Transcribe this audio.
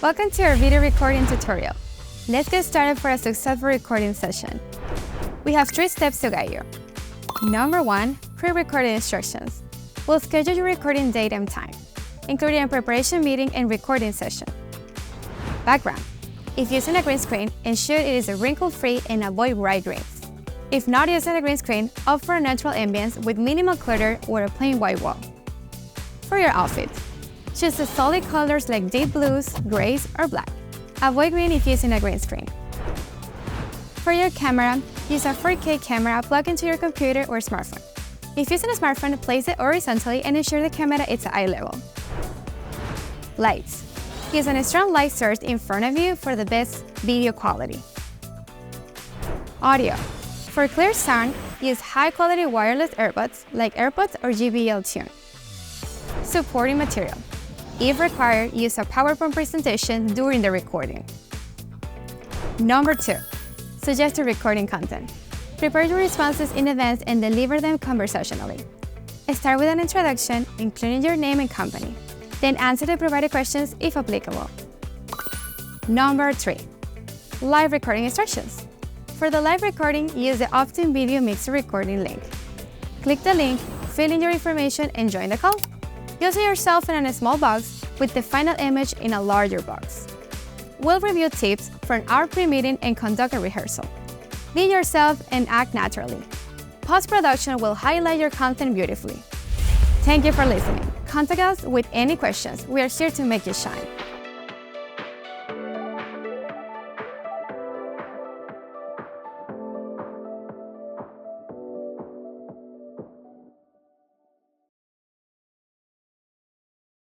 Welcome to our video recording tutorial. Let's get started for a successful recording session. We have 3 steps to guide you. Number 1, pre-recorded instructions. We'll schedule your recording date and time, including a preparation meeting and recording session. Background. If using a green screen, ensure it is wrinkle-free and avoid bright greens. If not using a green screen, opt for a natural ambience with minimal clutter or a plain white wall. For your outfit, choose the solid colors like deep blues, grays, or black. Avoid green if using a green screen. For your camera, use a 4K camera plugged into your computer or smartphone. If using a smartphone, place it horizontally and ensure the camera is at eye level. Lights. Use a strong light source in front of you for the best video quality. Audio. For clear sound, use high-quality wireless earbuds like AirPods or JBL Tune. Supporting material. If required, use a PowerPoint presentation during the recording. Number 2, suggested recording content. Prepare your responses in advance and deliver them conversationally. Start with an introduction, including your name and company. Then answer the provided questions if applicable. Number 3, live recording instructions. For the live recording, use the Optime video mixer recording link. Click the link, fill in your information, and join the call. Use yourself in a small box with the final image in a larger box. We'll review tips from our pre-meeting and conduct a rehearsal. Be yourself and act naturally. Post-production will highlight your content beautifully. Thank you for listening. Contact us with any questions. We are here to make you shine.